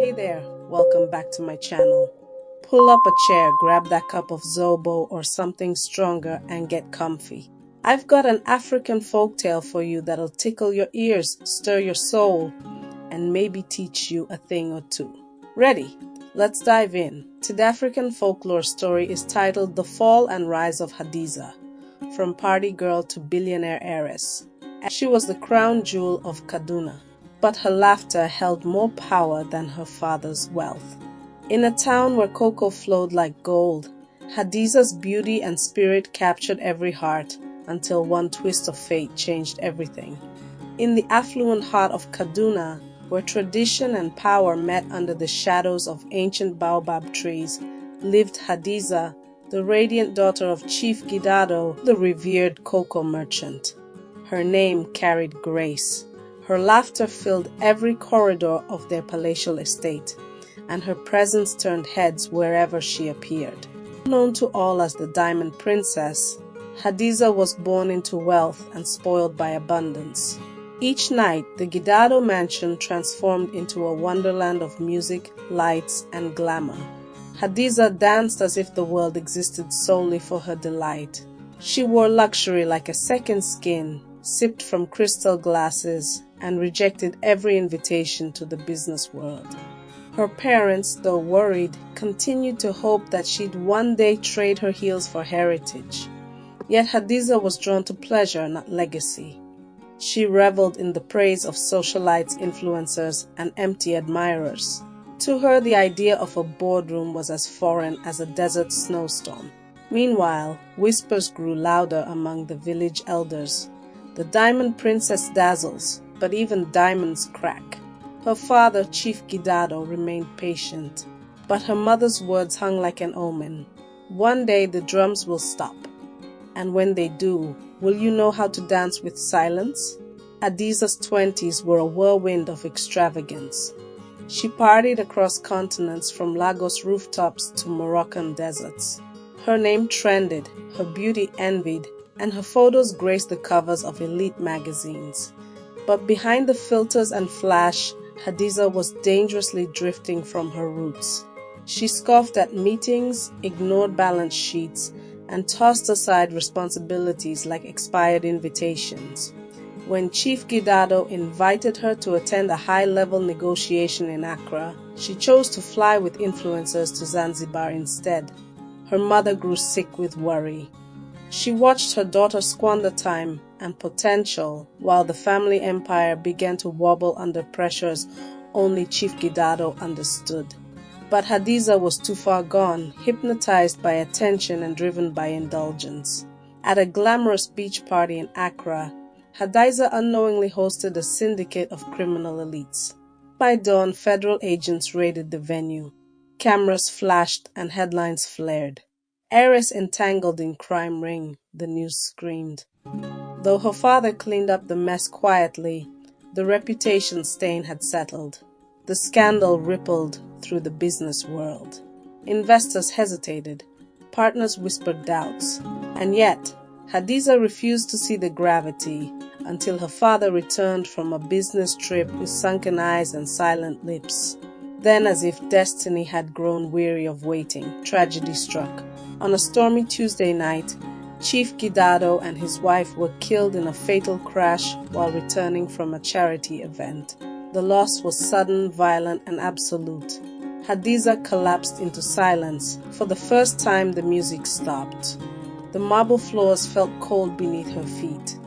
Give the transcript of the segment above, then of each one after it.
Hey there, welcome back to my channel. Pull up a chair, grab that cup of zobo or something stronger and get comfy. I've got an African folktale for you that'll tickle your ears, stir your soul, and maybe teach you a thing or two. Ready? Let's dive in. Today's African folklore story is titled The Fall and Rise of Hadiza, from party girl to billionaire heiress. She was the crown jewel of Kaduna, but her laughter held more power than her father's wealth. In a town where cocoa flowed like gold, Hadiza's beauty and spirit captured every heart until one twist of fate changed everything. In the affluent heart of Kaduna, where tradition and power met under the shadows of ancient baobab trees, lived Hadiza, the radiant daughter of Chief Gidado, the revered cocoa merchant. Her name carried grace. Her laughter filled every corridor of their palatial estate, and her presence turned heads wherever she appeared. Known to all as the Diamond Princess, Hadiza was born into wealth and spoiled by abundance. Each night, the Gidado mansion transformed into a wonderland of music, lights, and glamour. Hadiza danced as if the world existed solely for her delight. She wore luxury like a second skin, sipped from crystal glasses, and rejected every invitation to the business world. Her parents, though worried, continued to hope that she'd one day trade her heels for heritage. Yet Hadiza was drawn to pleasure, not legacy. She reveled in the praise of socialites, influencers, and empty admirers. To her, the idea of a boardroom was as foreign as a desert snowstorm. Meanwhile, whispers grew louder among the village elders. The Diamond Princess dazzles, but even diamonds crack. Her father, Chief Gidado, remained patient, but her mother's words hung like an omen. One day the drums will stop, and when they do, will you know how to dance with silence? Hadiza's 20s were a whirlwind of extravagance. She partied across continents, from Lagos rooftops to Moroccan deserts. Her name trended, her beauty envied, and her photos graced the covers of elite magazines. But behind the filters and flash, Hadiza was dangerously drifting from her roots. She scoffed at meetings, ignored balance sheets, and tossed aside responsibilities like expired invitations. When Chief Gidado invited her to attend a high-level negotiation in Accra, she chose to fly with influencers to Zanzibar instead. Her mother grew sick with worry. She watched her daughter squander time and potential while the family empire began to wobble under pressures only Chief Gidado understood. But Hadiza was too far gone, hypnotized by attention and driven by indulgence. At a glamorous beach party in Accra, Hadiza unknowingly hosted a syndicate of criminal elites. By dawn, federal agents raided the venue. Cameras flashed and headlines flared. Heiress entangled in crime ring, the news screamed. Though her father cleaned up the mess quietly, the reputation stain had settled. The scandal rippled through the business world. Investors hesitated, partners whispered doubts, and yet Hadiza refused to see the gravity until her father returned from a business trip with sunken eyes and silent lips. Then, as if destiny had grown weary of waiting, tragedy struck. On a stormy Tuesday night, Chief Gidado and his wife were killed in a fatal crash while returning from a charity event. The loss was sudden, violent, and absolute. Hadiza collapsed into silence. For the first time, the music stopped. The marble floors felt cold beneath her feet.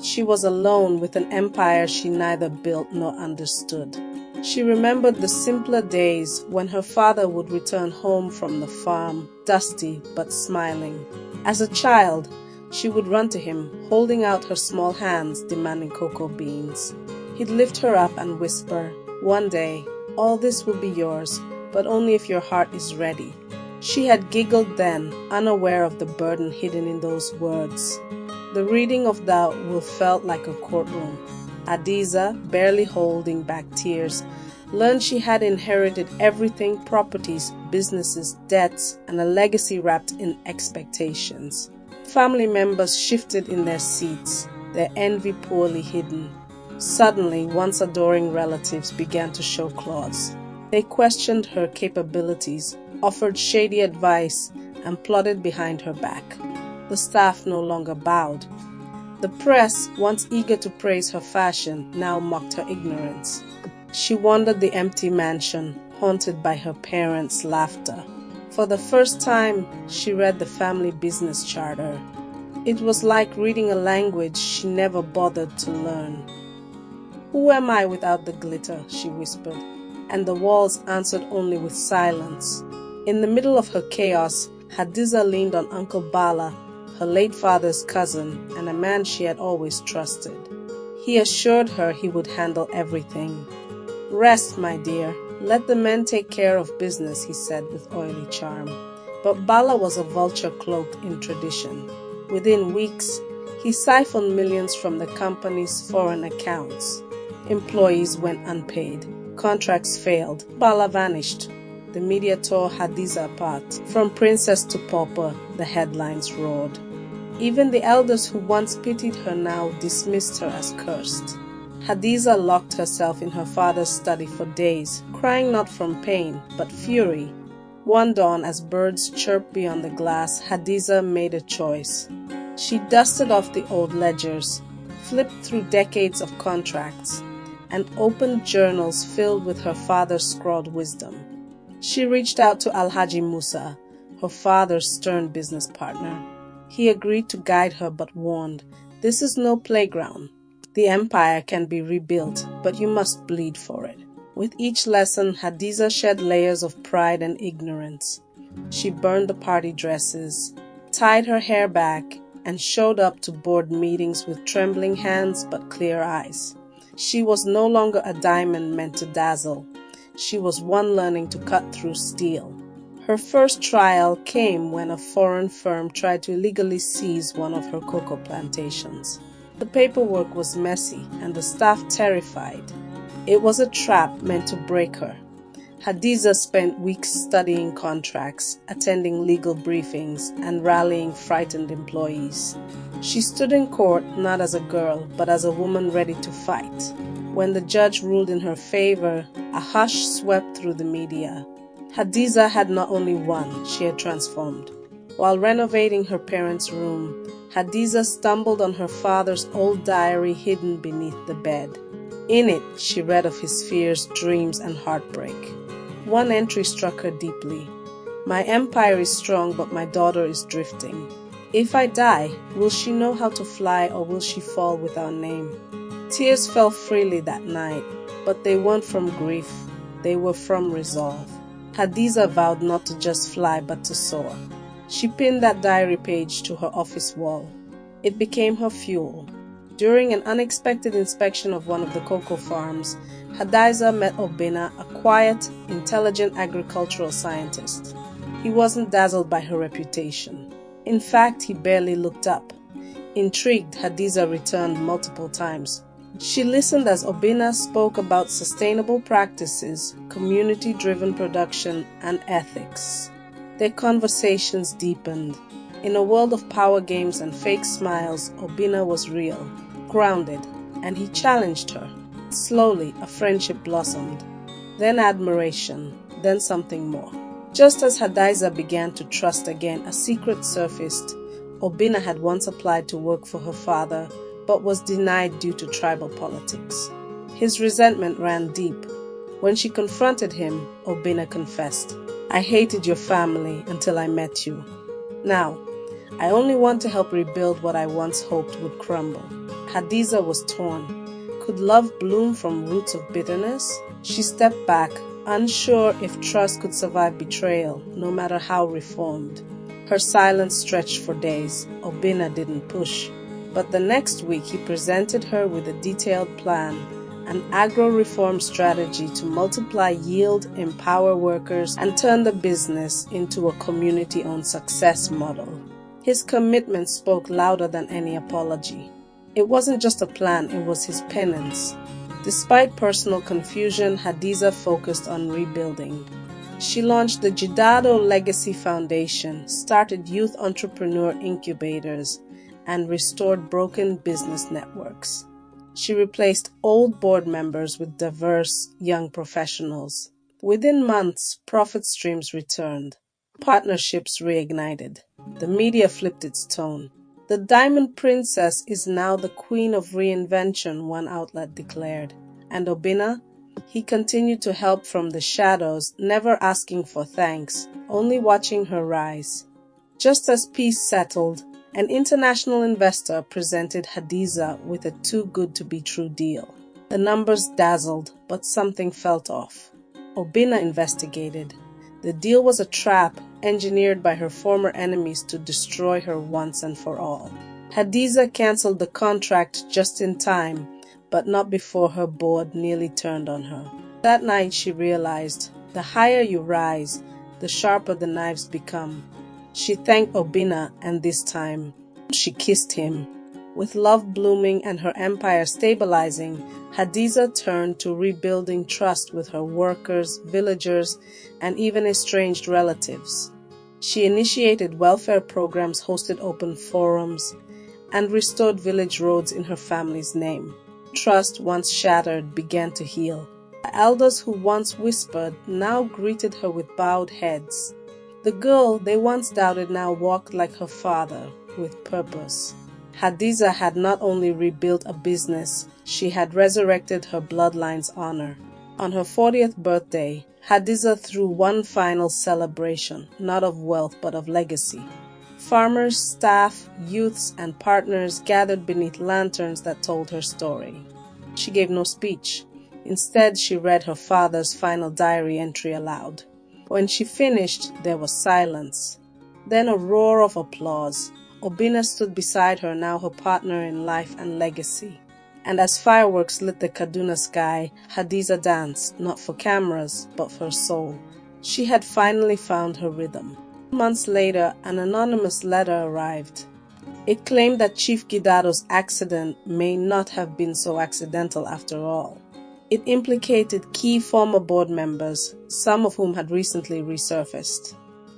She was alone with an empire she neither built nor understood. She remembered the simpler days when her father would return home from the farm, dusty but smiling. As a child, she would run to him, holding out her small hands, demanding cocoa beans. He'd lift her up and whisper, "One day, all this will be yours, but only if your heart is ready." She had giggled then, unaware of the burden hidden in those words. The reading of that will felt like a courtroom. Hadiza, barely holding back tears, learned she had inherited everything: properties, businesses, debts, and a legacy wrapped in expectations. Family members shifted in their seats, their envy poorly hidden. Suddenly, once adoring relatives began to show claws. They questioned her capabilities, offered shady advice, and plotted behind her back. The staff no longer bowed. The press, once eager to praise her fashion, now mocked her ignorance. She wandered the empty mansion, haunted by her parents' laughter. For the first time, she read the family business charter. It was like reading a language she never bothered to learn. "Who am I without the glitter?" she whispered, and the walls answered only with silence. In the middle of her chaos, Hadiza leaned on Uncle Bala, her late father's cousin, and a man she had always trusted. He assured her he would handle everything. "Rest, my dear. Let the men take care of business," he said with oily charm. But Bala was a vulture cloaked in tradition. Within weeks, he siphoned millions from the company's foreign accounts. Employees went unpaid. Contracts failed. Bala vanished. The media tore Hadiza apart. From princess to pauper, the headlines roared. Even the elders who once pitied her now dismissed her as cursed. Hadiza locked herself in her father's study for days, crying not from pain, but fury. One dawn, as birds chirped beyond the glass, Hadiza made a choice. She dusted off the old ledgers, flipped through decades of contracts, and opened journals filled with her father's scrawled wisdom. She reached out to Alhaji Musa, her father's stern business partner. He agreed to guide her but warned, "This is no playground. The empire can be rebuilt, but you must bleed for it." With each lesson, Hadiza shed layers of pride and ignorance. She burned the party dresses, tied her hair back, and showed up to board meetings with trembling hands but clear eyes. She was no longer a diamond meant to dazzle. She was one learning to cut through steel. Her first trial came when a foreign firm tried to illegally seize one of her cocoa plantations. The paperwork was messy and the staff terrified. It was a trap meant to break her. Hadiza spent weeks studying contracts, attending legal briefings, and rallying frightened employees. She stood in court not as a girl, but as a woman ready to fight. When the judge ruled in her favor, a hush swept through the media. Hadiza had not only won, she had transformed. While renovating her parents' room, Hadiza stumbled on her father's old diary hidden beneath the bed. In it, she read of his fears, dreams, and heartbreak. One entry struck her deeply. "My empire is strong, but my daughter is drifting. If I die, will she know how to fly, or will she fall with our name?" Tears fell freely that night, but they weren't from grief. They were from resolve. Hadiza vowed not to just fly, but to soar. She pinned that diary page to her office wall. It became her fuel. During an unexpected inspection of one of the cocoa farms, Hadiza met Obina, a quiet, intelligent agricultural scientist. He wasn't dazzled by her reputation. In fact, he barely looked up. Intrigued, Hadiza returned multiple times. She listened as Obina spoke about sustainable practices, community-driven production, and ethics. Their conversations deepened. In a world of power games and fake smiles, Obina was real, grounded, and he challenged her. Slowly, a friendship blossomed. Then admiration, then something more. Just as Hadiza began to trust again, a secret surfaced. Obina had once applied to work for her father, but was denied due to tribal politics. His resentment ran deep. When she confronted him, Obina confessed, "I hated your family until I met you. Now, I only want to help rebuild what I once hoped would crumble." Hadiza was torn. Could love bloom from roots of bitterness? She stepped back, unsure if trust could survive betrayal, no matter how reformed. Her silence stretched for days. Obina didn't push. But the next week he presented her with a detailed plan, an agro-reform strategy to multiply yield, empower workers, and turn the business into a community-owned success model. His commitment spoke louder than any apology. It wasn't just a plan, it was his penance. Despite personal confusion, Hadiza focused on rebuilding. She launched the Jidado Legacy Foundation, started youth entrepreneur incubators, and restored broken business networks. She replaced old board members with diverse young professionals. Within months, profit streams returned. Partnerships reignited. The media flipped its tone. The Diamond Princess is now the queen of reinvention, one outlet declared. And Obinna? He continued to help from the shadows, never asking for thanks, only watching her rise. Just as peace settled, an international investor presented Hadiza with a too-good-to-be-true deal. The numbers dazzled, but something felt off. Obinna investigated. The deal was a trap engineered by her former enemies to destroy her once and for all. Hadiza canceled the contract just in time, but not before her board nearly turned on her. That night she realized, the higher you rise, the sharper the knives become. She thanked Obinna, and this time, she kissed him. With love blooming and her empire stabilizing, Hadiza turned to rebuilding trust with her workers, villagers, and even estranged relatives. She initiated welfare programs, hosted open forums, and restored village roads in her family's name. Trust, once shattered, began to heal. The elders who once whispered now greeted her with bowed heads. The girl they once doubted now walked like her father, with purpose. Hadiza had not only rebuilt a business, she had resurrected her bloodline's honor. On her 40th birthday, Hadiza threw one final celebration, not of wealth but of legacy. Farmers, staff, youths, and partners gathered beneath lanterns that told her story. She gave no speech. Instead, she read her father's final diary entry aloud. When she finished, there was silence. Then a roar of applause. Obinna stood beside her, now her partner in life and legacy. And as fireworks lit the Kaduna sky, Hadiza danced, not for cameras, but for her soul. She had finally found her rhythm. Months later, an anonymous letter arrived. It claimed that Chief Gidado's accident may not have been so accidental after all. It implicated key former board members, some of whom had recently resurfaced.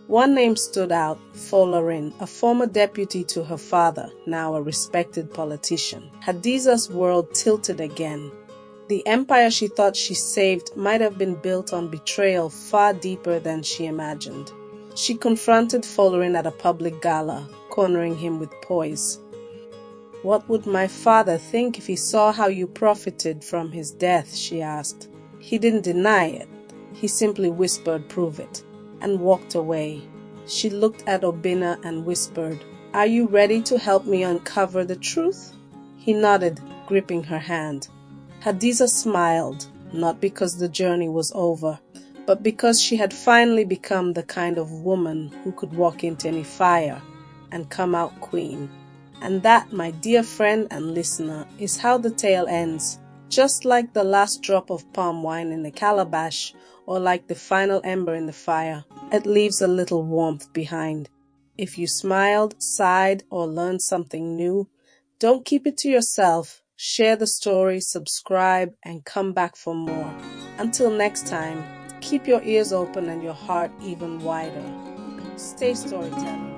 One name stood out, Folklore, a former deputy to her father, now a respected politician. Hadiza's world tilted again. The empire she thought she saved might have been built on betrayal far deeper than she imagined. She confronted Folklore at a public gala, cornering him with poise. "What would my father think if he saw how you profited from his death?" she asked. He didn't deny it. He simply whispered, "Prove it," and walked away. She looked at Obinna and whispered, "Are you ready to help me uncover the truth?" He nodded, gripping her hand. Hadiza smiled, not because the journey was over, but because she had finally become the kind of woman who could walk into any fire and come out queen. And that, my dear friend and listener, is how the tale ends. Just like the last drop of palm wine in the calabash, or like the final ember in the fire, it leaves a little warmth behind. If you smiled, sighed, or learned something new, don't keep it to yourself. Share the story, subscribe, and come back for more. Until next time, keep your ears open and your heart even wider. Stay storytelling.